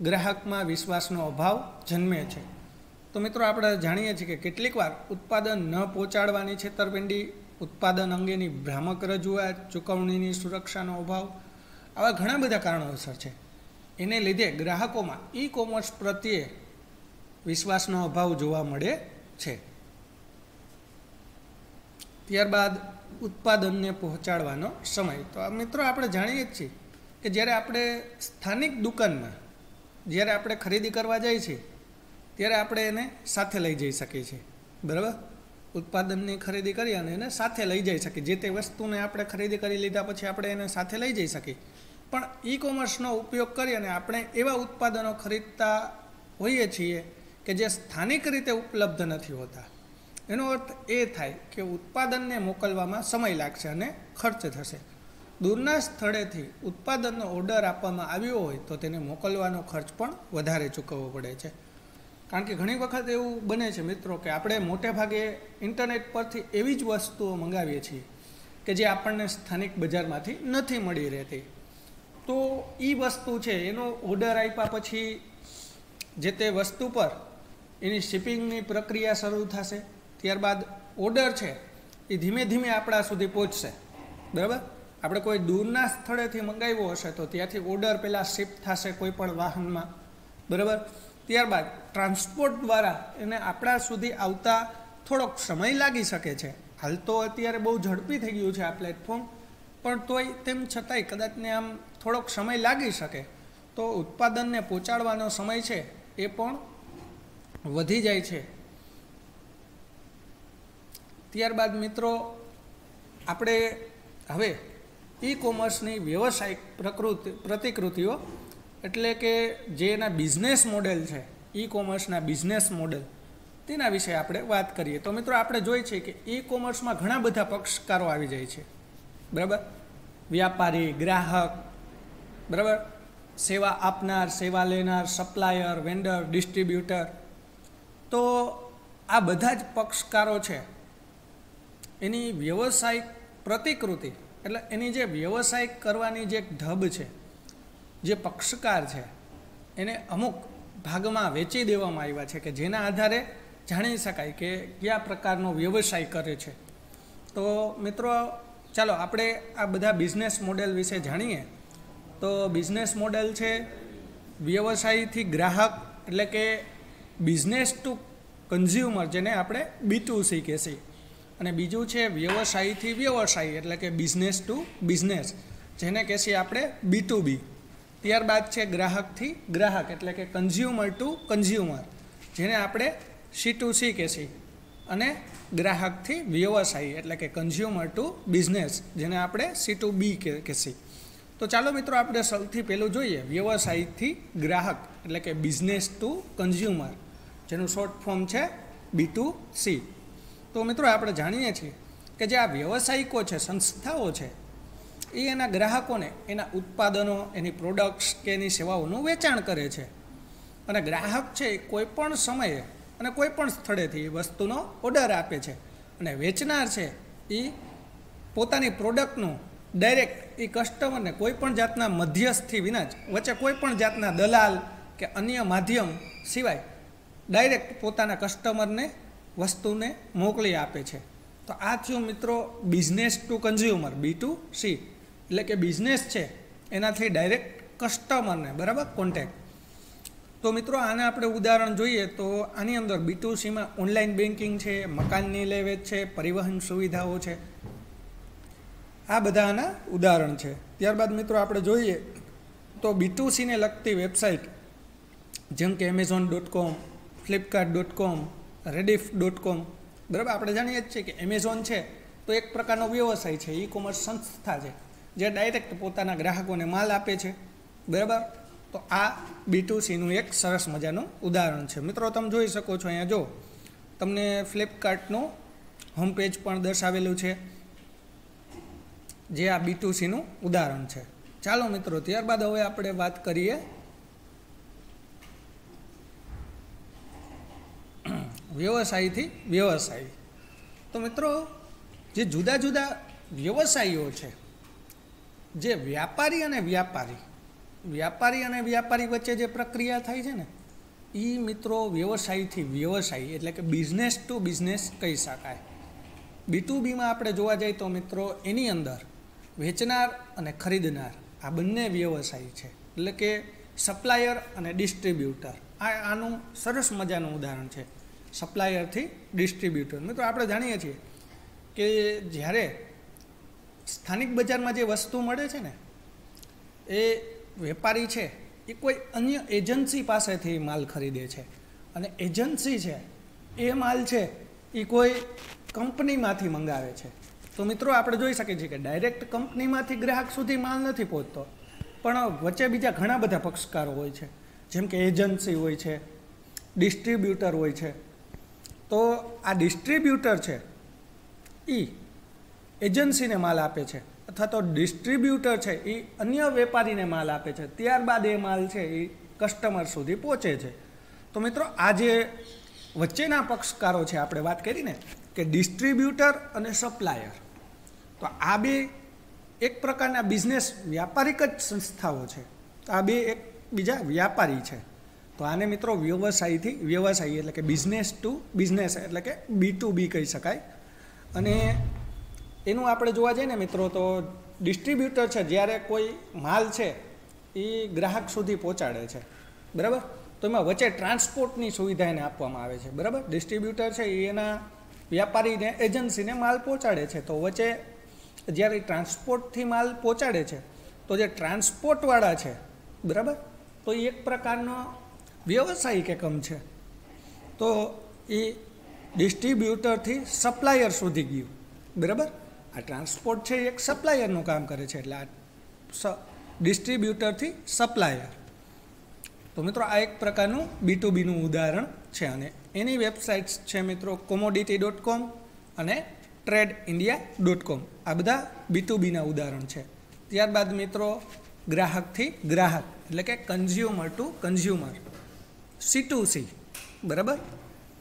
ગ્રાહકમાં વિશ્વાસનો અભાવ જન્મે છે. તો મિત્રો આપણે જાણીએ છીએ કે કેટલીક વાર ઉત્પાદન ન પહોંચાડવાની છેતરપિંડી, ઉત્પાદન અંગેની ભ્રામક રજૂઆત, ચૂકવણીની સુરક્ષાનો અભાવ, આવા ઘણા બધા કારણોસર છે. એને લીધે ગ્રાહકોમાં ઈ કોમર્સ પ્રત્યે વિશ્વાસનો અભાવ જોવા મળે છે. ત્યારબાદ ઉત્પાદનને પહોંચાડવાનો સમય. તો આ મિત્રો આપણે જાણીએ જ છીએ કે જ્યારે આપણે સ્થાનિક દુકાનમાં જ્યારે આપણે ખરીદી કરવા જઈએ છીએ ત્યારે આપણે એને સાથે લઈ જઈ શકીએ છીએ. બરાબર, ઉત્પાદનની ખરીદી કરી અને એને સાથે લઈ જઈ શકીએ. જે તે વસ્તુને આપણે ખરીદી કરી લીધા પછી આપણે એને સાથે લઈ જઈ શકીએ. પણ ઈ કોમર્સનો ઉપયોગ કરી અને આપણે એવા ઉત્પાદનો ખરીદતા હોઈએ છીએ કે જે સ્થાનિક રીતે ઉપલબ્ધ નથી હોતા. એનો અર્થ એ થાય કે ઉત્પાદનને મોકલવામાં સમય લાગશે અને ખર્ચ થશે. દૂરના સ્થળેથી ઉત્પાદનનો ઓર્ડર આપવામાં આવ્યો હોય તો તેને મોકલવાનો ખર્ચ પણ વધારે ચૂકવવો પડે છે. કારણ કે ઘણી વખત એવું બને છે મિત્રો કે આપણે મોટે ભાગે ઇન્ટરનેટ પરથી એવી જ વસ્તુઓ મંગાવીએ છીએ કે જે આપણને સ્થાનિક બજારમાંથી નથી મળી રહેતી. તો એ વસ્તુ છે એનો ઓર્ડર આપ્યા પછી જે તે વસ્તુ પર એની શિપિંગની પ્રક્રિયા શરૂ થશે. ત્યારબાદ ઓર્ડર છે એ ધીમે ધીમે આપણા સુધી પહોંચશે. બરાબર, આપણે કોઈ દૂરના સ્થળેથી મંગાવ્યો હશે તો ત્યાંથી ઓર્ડર પહેલાં શિફ્ટ થશે કોઈ પણ વાહનમાં. બરાબર, ત્યારબાદ ટ્રાન્સપોર્ટ દ્વારા એને આપણા સુધી આવતા થોડોક સમય લાગી શકે છે. હાલ તો અત્યારે બહુ ઝડપી થઈ ગયું છે આ પ્લેટફોર્મ, પણ તોય તેમ છતાંય કદાચને આમ થોડોક સમય લાગી શકે તો ઉત્પાદનને પહોંચાડવાનો સમય છે એ પણ વધી જાય છે. ત્યારબાદ મિત્રો આપણે હવે ઈ કોમર્સની વ્યવસાયિક પ્રતિકૃતિઓ એટલે કે જે એના બિઝનેસ મોડેલ છે, ઈ કોમર્સના બિઝનેસ મોડેલ, તેના વિશે આપણે વાત કરીએ. તો મિત્રો આપણે જોઈએ છીએ કે ઈ કોમર્સમાં ઘણા બધા પક્ષકારો આવી જાય છે. બરાબર, વ્યાપારી, ગ્રાહક, બરાબર, સેવા આપનાર, સેવા લેનાર, સપ્લાયર, વેન્ડર, ડિસ્ટ્રીબ્યુટર. તો આ બધા જ પક્ષકારો છે એની વ્યવસાયિક પ્રતિકૃતિ એટલે એની જે વ્યવસાયિક કરવાની જે ઢબ છે, જે પક્ષકાર છે, એને અમુક ભાગમાં વેચી દેવામાં આવ્યા છે કે જેના આધારે જાણી શકાય કે કયા પ્રકારનો વ્યવસાય કરે છે. તો મિત્રો ચાલો આપણે આ બધા બિઝનેસ મોડેલ વિશે જાણીએ. તો બિઝનેસ મોડેલ છે વ્યવસાયથી ગ્રાહક એટલે કે બિઝનેસ ટુ કન્ઝ્યુમર, જેને આપણે B2C કહેછીએ. અને બીજું છે વ્યવસાયથી વ્યવસાય એટલે કે બિઝનેસ ટુ બિઝનેસ, જેને કહેછીએ આપણે B2B. ત્યારબાદ છે ગ્રાહકથી ગ્રાહક એટલે કે કન્ઝ્યુમર ટુ કન્ઝ્યુમર, જેને આપણે C2C કહેછીએ. અને ગ્રાહકથી વ્યવસાય એટલે કે કન્ઝ્યુમર ટુ બિઝનેસ, જેને આપણે C2B કહેછીએ. તો ચાલો મિત્રો આપણે સૌથી પહેલું જોઈએ વ્યવસાયથી ગ્રાહક એટલે કે બિઝનેસ ટુ કન્ઝ્યુમર, જેનું શોર્ટ ફોર્મ છે B2C. તો મિત્રો આપણે જાણીએ છીએ કે જે આ વ્યવસાયિકો છે, સંસ્થાઓ છે, એ એના ગ્રાહકોને એના ઉત્પાદનો, એની પ્રોડક્ટ્સ કે એની સેવાઓનું વેચાણ કરે છે. અને ગ્રાહક છે એ કોઈપણ સમયે અને કોઈપણ સ્થળેથી એ વસ્તુનો ઓર્ડર આપે છે. અને વેચનાર છે એ પોતાની પ્રોડક્ટનું ડાયરેક્ટ એ કસ્ટમરને કોઈપણ જાતના મધ્યસ્થી વિના જ, વચ્ચે કોઈપણ જાતના દલાલ કે અન્ય માધ્યમ સિવાય ડાયરેક્ટ પોતાના કસ્ટમરને વસ્તુને મોકલી આપે છે. તો આ થયું મિત્રો બિઝનેસ ટુ કન્ઝ્યુમર B2C, એટલે કે બિઝનેસ છે એનાથી ડાયરેક્ટ કસ્ટમરને બરાબર કોન્ટેક્ટ. તો મિત્રો આને આપણે ઉદાહરણ જોઈએ તો આની અંદર B2Cમાં ઓનલાઈન બેન્કિંગ છે, મકાનની લે વેચ છે, પરિવહન સુવિધાઓ છે, આ બધા આના ઉદાહરણ છે. ત્યારબાદ મિત્રો આપણે જોઈએ તો B2Cને લગતી વેબસાઇટ જેમ કે Amazon.com, Flipkart.com, Rediff.com. બરાબર, આપણે જાણીએ જ છીએ કે એમેઝોન છે તો એક પ્રકારનો વ્યવસાય છે, ઈ કોમર્સ સંસ્થા છે જે ડાયરેક્ટ પોતાના ગ્રાહકોને માલ આપે છે. બરાબર, તો આ B2Cનું એક સરસ મજાનું ઉદાહરણ છે. મિત્રો તમે જોઈ શકો છો અહીંયા જો તમને ફ્લિપકાર્ટનું હોમ પેજ પણ દર્શાવેલું છે જે આ B2Cનું ઉદાહરણ છે. ચાલો મિત્રો ત્યારબાદ હવે આપણે વાત કરીએ વ્યવસાયથી વ્યવસાય. તો મિત્રો જે જુદા જુદા વ્યવસાયીઓ છે, જે વ્યાપારી અને વ્યાપારી વચ્ચે જે પ્રક્રિયા થાય છે ને, એ મિત્રો વ્યવસાયથી વ્યવસાય એટલે કે બિઝનેસ ટુ બિઝનેસ કહી શકાય. B2Bમાં આપણે જોવા જઈએ તો મિત્રો એની અંદર વેચનાર અને ખરીદનાર આ બંને વ્યવસાય છે. એટલે કે સપ્લાયર અને ડિસ્ટ્રીબ્યુટર. આનું સરસ મજાનું ઉદાહરણ છે, સપ્લાયરથી ડિસ્ટ્રીબ્યુટર. મિત્રો આપણે જાણીએ છીએ કે જ્યારે સ્થાનિક બજારમાં જે વસ્તુ મળે છે ને, એ વેપારી છે એ કોઈ અન્ય એજન્સી પાસેથી માલ ખરીદે છે, અને એજન્સી છે એ માલ છે એ કોઈ કંપનીમાંથી મંગાવે છે. તો મિત્રો આપણે જોઈ શકીએ છીએ કે ડાયરેક્ટ કંપનીમાંથી ગ્રાહક સુધી માલ નથી પહોંચતો, પણ વચ્ચે બીજા ઘણા બધા પક્ષકારો હોય છે, જેમ કે એજન્સી હોય છે, ડિસ્ટ્રીબ્યુટર હોય છે. તો આ ડિસ્ટ્રીબ્યુટર છે એ એજન્સીને માલ આપે છે, અથવા તો ડિસ્ટ્રીબ્યુટર છે એ અન્ય વેપારીને માલ આપે છે, ત્યારબાદ એ માલ છે એ કસ્ટમર સુધી પહોંચે છે. તો મિત્રો આ જે વચ્ચેના પક્ષકારો છે, આપણે વાત કરીને કે ડિસ્ટ્રીબ્યુટર અને સપ્લાયર, તો આ બે એક પ્રકારના બિઝનેસ વ્યાપારિક જ સંસ્થાઓ છે. આ બે એક બીજા વ્યાપારી છે. તો આને મિત્રો વ્યવસાયથી વ્યવસાય એટલે કે બિઝનેસ ટુ બિઝનેસ એટલે કે B2B કહી શકાય. અને એનું આપણે જોવા જઈએ ને મિત્રો, તો ડિસ્ટ્રીબ્યુટર છે જ્યારે કોઈ માલ છે એ ગ્રાહક સુધી પહોંચાડે છે, બરાબર. તો એમાં વચ્ચે ટ્રાન્સપોર્ટની સુવિધા એને આપવામાં આવે છે, બરાબર. ડિસ્ટ્રીબ્યુટર છે એ એના વ્યાપારીને એજન્સીને માલ પહોંચાડે છે. તો વચ્ચે જ્યારે ટ્રાન્સપોર્ટથી માલ પહોંચાડે છે, તો જે ટ્રાન્સપોર્ટવાળા છે, બરાબર, તો એ એક પ્રકારનો વ્યવસાયિક એકમ છે. તો એ ડિસ્ટ્રીબ્યુટરથી સપ્લાયર સુધી ગયું, બરાબર. આ ટ્રાન્સપોર્ટ છે એ એક સપ્લાયરનું કામ કરે છે, એટલે આ ડિસ્ટ્રીબ્યુટરથી સપ્લાયર. તો મિત્રો આ એક પ્રકારનું B2Bનું ઉદાહરણ છે, અને એની વેબસાઇટ્સ છે મિત્રો commodity.com અને TradeIndia.com. આ બધા B2Bના ઉદાહરણ છે. ત્યારબાદ મિત્રો ગ્રાહકથી ગ્રાહક એટલે કે કન્ઝ્યુમર ટુ કન્ઝ્યુમર, C2C, બરાબર.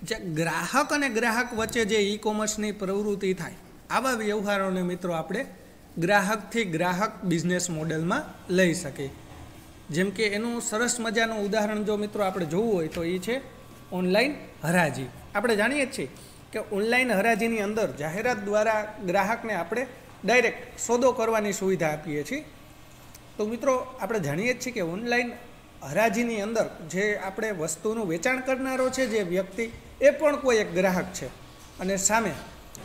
જે ગ્રાહક અને ગ્રાહક વચ્ચે જે ઈ કોમર્સની પ્રવૃત્તિ થાય, આવા વ્યવહારોને મિત્રો આપણે ગ્રાહકથી ગ્રાહક બિઝનેસ મોડેલમાં લઈ શકીએ. જેમ કે એનું સરસ મજાનું ઉદાહરણ જો મિત્રો આપણે જોવું હોય તો એ છે ઓનલાઈન હરાજી. આપણે જાણીએ જ છીએ કે ઓનલાઈન હરાજીની અંદર જાહેરાત દ્વારા ગ્રાહકને આપણે ડાયરેક્ટ સોદો કરવાની સુવિધા આપીએ છીએ. તો મિત્રો આપણે જાણીએ જ છીએ કે ઓનલાઈન હરાજીની અંદર જે આપણે વસ્તુનું વેચાણ કરનારો છે જે વ્યક્તિ, એ પણ કોઈ એક ગ્રાહક છે. અને સામે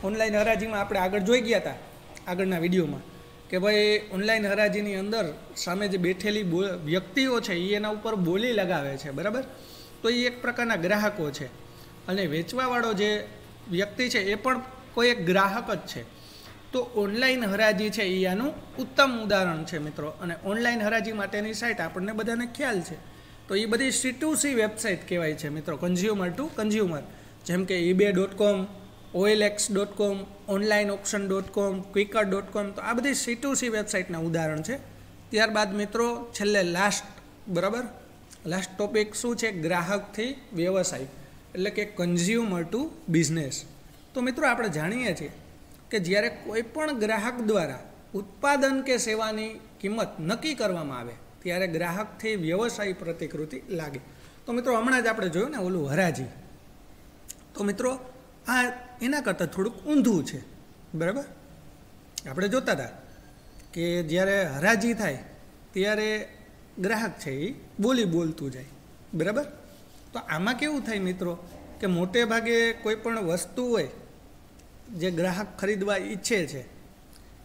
ઓનલાઈન હરાજીમાં આપણે આગળ જોઈ ગયા હતા આગળના વિડીયોમાં કે ભાઈ ઓનલાઈન હરાજીની અંદર સામે જે બેઠેલી વ્યક્તિઓ છે એ એના ઉપર બોલી લગાવે છે, બરાબર. તો એ એક પ્રકારના ગ્રાહકો છે, અને વેચવાવાળો જે વ્યક્તિ છે એ પણ કોઈ એક ગ્રાહક જ છે. તો ઓનલાઈન હરાજી છે એ આનું ઉત્તમ ઉદાહરણ છે મિત્રો. અને ઓનલાઈન હરાજી માટેની સાઇટ આપણને બધાને ખ્યાલ છે. તો એ બધી C2C વેબસાઇટ કહેવાય છે મિત્રો, કન્ઝ્યુમર ટુ કન્ઝ્યુમર. જેમ કે ebay.com, OLX.com, onlineauction.com, quicker.com. તો આ બધી C2C વેબસાઇટના ઉદાહરણ છે. ત્યારબાદ મિત્રો છેલ્લે બરાબર લાસ્ટ ટોપિક શું છે? ગ્રાહકથી વ્યવસાય એટલે કે કન્ઝ્યુમર ટુ બિઝનેસ. તો મિત્રો આપણે જાણીએ છીએ કે જ્યારે કોઈ પણ ગ્રાહક દ્વારા ઉત્પાદન કે સેવાની કિંમત નક્કી કરવામાં આવે ત્યારે ગ્રાહકથી વ્યવસાય પ્રતિકૃતિ લાગે. તો મિત્રો હમણાં જ આપણે જોયું ને ઓલું હરાજી. તો મિત્રો આ એના કરતાં થોડુંક ઊંધું છે, બરાબર. આપણે જોતા હતા કે જ્યારે હરાજી થાય ત્યારે ગ્રાહક છે એ બોલતું જાય, બરાબર. તો આમાં કેવું થાય મિત્રો કે મોટે ભાગે કોઈ પણ વસ્તુ હોય જે ગ્રાહક ખરીદવા ઈચ્છે છે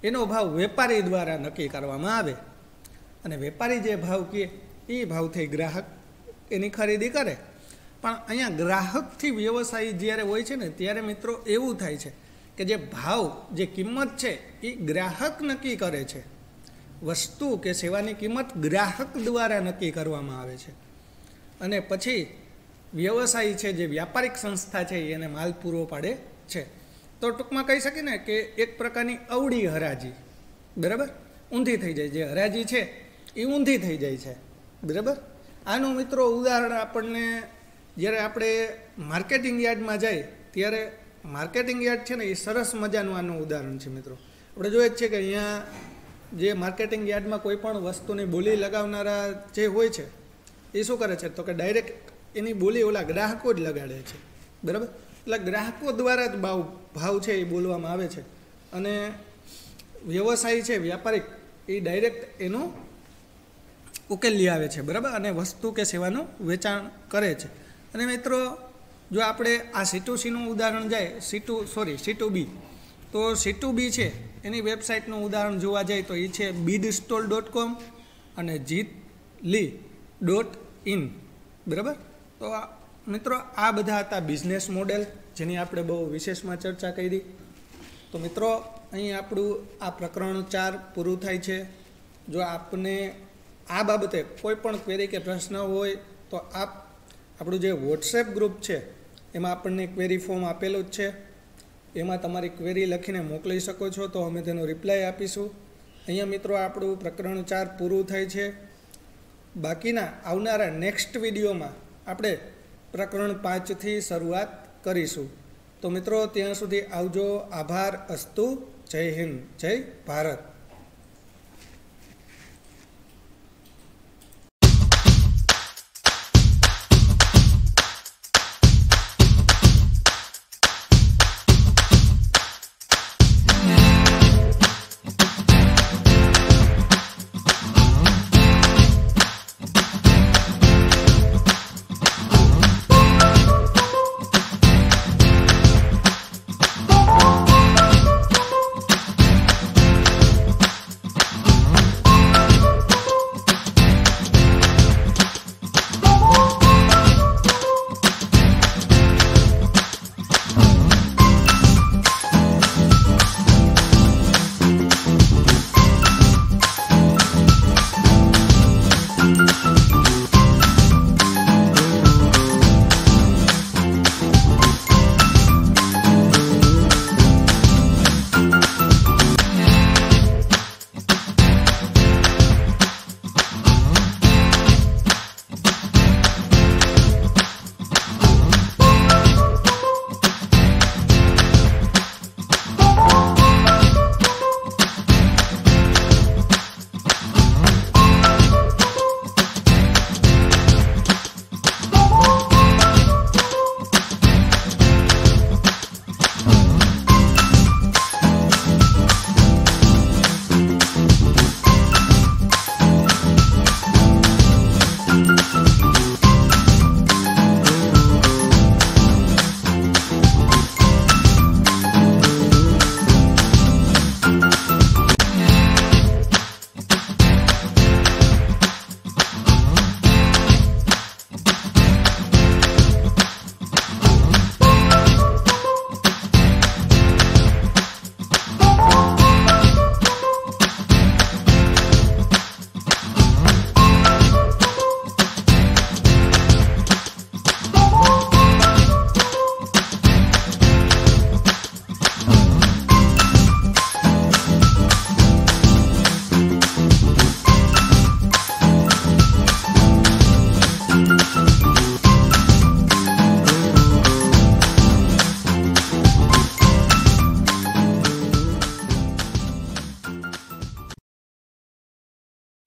એનો ભાવ વેપારી દ્વારા નક્કી કરવામાં આવે, અને વેપારી જે ભાવ કહે એ ભાવથી ગ્રાહક એની ખરીદી કરે. પણ અહીંયા ગ્રાહકથી વ્યવસાય જ્યારે હોય છે ને ત્યારે મિત્રો એવું થાય છે કે જે ભાવ, જે કિંમત છે એ ગ્રાહક નક્કી કરે છે. વસ્તુ કે સેવાની કિંમત ગ્રાહક દ્વારા નક્કી કરવામાં આવે છે, અને પછી વ્યવસાય છે જે વ્યાપારિક સંસ્થા છે એને માલ પૂરો પાડે છે. તો ટૂંકમાં કહી શકીએ ને કે એક પ્રકારની અવળી હરાજી, બરાબર, ઊંધી થઈ જાય. જે હરાજી છે એ ઊંધી થઈ જાય છે, બરાબર. આનું મિત્રો ઉદાહરણ આપણને જ્યારે આપણે માર્કેટિંગ યાર્ડમાં જાય ત્યારે માર્કેટિંગ યાર્ડ છે ને એ સરસ મજાનું આનું ઉદાહરણ છે મિત્રો. આપણે જોઈએ જ છીએ કે અહીંયા જે માર્કેટિંગ યાર્ડમાં કોઈ પણ વસ્તુની બોલી લગાવનારા જે હોય છે એ શું કરે છે તો કે ડાયરેક્ટ એની બોલી ઓલા ગ્રાહકો જ લગાડે છે, બરાબર. એટલે ગ્રાહકો દ્વારા જ ભાવ છે એ બોલવામાં આવે છે, અને વ્યવસાય છે વ્યાપારિક એ ડાયરેક્ટ એનું ઉકેલી આવે છે, બરાબર, અને વસ્તુ કે સેવાનું વેચાણ કરે છે. અને મિત્રો જો આપણે આ C2Cનું ઉદાહરણ જાય, C2B, તો C2B છે એની વેબસાઇટનું ઉદાહરણ જોવા જાય તો એ છે bidstall.com અને jitli.in, બરાબર. તો મિત્રો આ બધા હતા બિઝનેસ મોડેલ જેની આપણે બહુ વિશેષમાં ચર્ચા કરી. તો મિત્રો અહીં આપણું આ પ્રકરણ 4 પૂરું થાય છે. જો આપને આ બાબતે કોઈ પણ ક્વેરી કે પ્રશ્ન હોય તો આપણું જે વોટ્સએપ ગ્રુપ છે એમાં આપણને ક્વેરી ફોર્મ આપેલું જ છે, એમાં તમારી ક્વેરી લખીને મોકલી શકો છો, તો અમે તેનો રિપ્લાય આપીશું. અહીંયા મિત્રો આપણું પ્રકરણ 4 પૂરું થાય છે. બાકીના આવનારા નેક્સ્ટ વિડીયોમાં આપણે પ્રકરણ 5થી શરૂઆત કરીશું. તો મિત્રો ત્યાં સુધી આવજો. આભાર. અસ્તુ. જય હિન્દ. જય ભારત.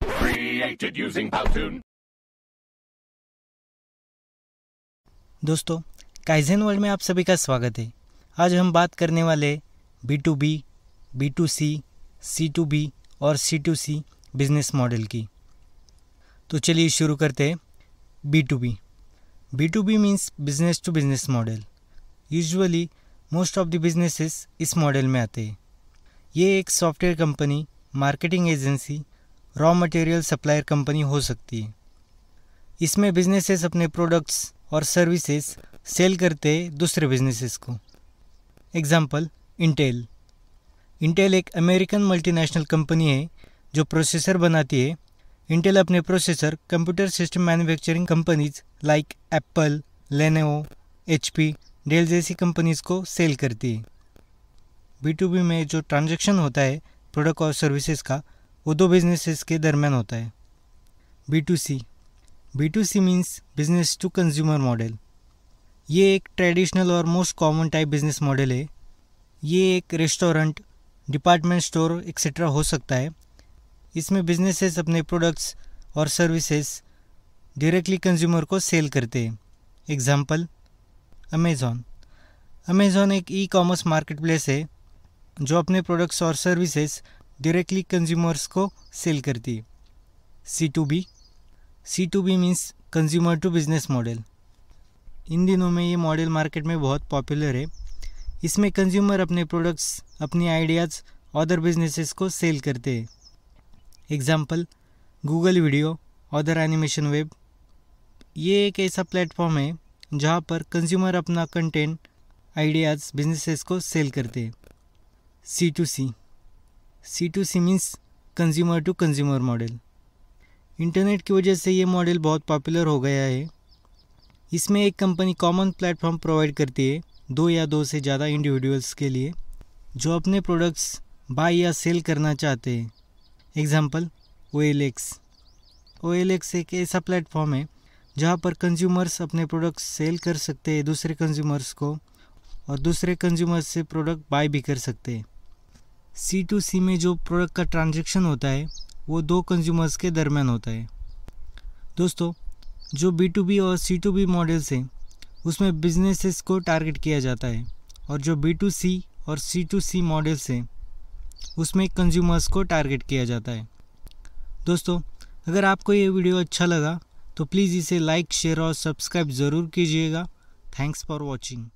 Created using Powtoon. दोस्तों, काइज़ेन वर्ल्ड में आप सभी का स्वागत है। आज हम बात करने वाले B2B, B2C, C2B और C2C बिजनेस मॉडल की। तो चलिए शुरू करते हैं। B2B means business to business model. Usually most of the businesses इस मॉडल में आते हैं। ये एक software company, marketing agency, raw material supplier company हो सकती है। इसमें बिजनेसेस अपने प्रोडक्ट्स और सर्विसेज सेल करते हैं दूसरे बिजनेसेस को। एग्जांपल, इंटेल एक अमेरिकन मल्टीनेशनल कंपनी है जो प्रोसेसर बनाती है। इंटेल अपने processor computer system manufacturing companies like Apple, Lenovo, HP, Dell जैसी कंपनीज को सेल करती है। B2B में जो ट्रांजैक्शन होता है प्रोडक्ट और सर्विसेज का, वो दो बिजनेसेस के दरमियान होता है। B2C means business to consumer model. ये एक ट्रेडिशनल और most common type business model है। ये एक रेस्टोरेंट, डिपार्टमेंट स्टोर एक्सेट्रा हो सकता है। इसमें बिजनेसेस अपने प्रोडक्ट्स और सर्विसेज डायरेक्टली कंज्यूमर को सेल करते हैं। एग्जांपल, अमेज़ॉन एक ई-कॉमर्स मार्केटप्लेस है जो अपने प्रोडक्ट्स और सर्विसेज डायरेक्टली कंज्यूमर्स को सेल करती है। C2B means consumer to business model. इन दिनों में ये मॉडल मार्केट में बहुत पॉपुलर है। इसमें कंज्यूमर अपने प्रोडक्ट्स, अपनी आइडियाज़ अदर बिजनेसेस को सेल करते हैं। Example Google video, other animation web. ये एक ऐसा प्लेटफॉर्म है जहाँ पर कंज्यूमर अपना कंटेंट, आइडियाज़ बिजनेसेस को सेल करते हैं। C2C means consumer to consumer model. Internet की वजह से ये मॉडल बहुत पॉपुलर हो गया है। इसमें एक कंपनी कॉमन प्लेटफॉर्म प्रोवाइड करती है 2 या 2 से ज़्यादा इंडिविजुअल्स के लिए जो अपने प्रोडक्ट्स बाय या सेल करना चाहते हैं। एग्जाम्पल OLX एक ऐसा प्लेटफॉर्म है जहाँ पर कंज्यूमर्स अपने प्रोडक्ट्स सेल कर सकते हैं दूसरे कंज्यूमर्स को, और दूसरे कंज्यूमर्स से प्रोडक्ट बाय भी कर सकते हैं। C2C में जो प्रोडक्ट का ट्रांजैक्शन होता है वो 2 कंज्यूमर्स के दरमियान होता है। दोस्तों, जो B2B और C2B मॉडल्स हैं उसमें बिजनेसेस को टारगेट किया जाता है, और जो B2C और C2C मॉडल्स हैं उसमें कंज्यूमर्स को टारगेट किया जाता है। दोस्तों, अगर आपको ये वीडियो अच्छा लगा तो प्लीज़ इसे लाइक, शेयर और सब्सक्राइब ज़रूर कीजिएगा। Thanks for watching.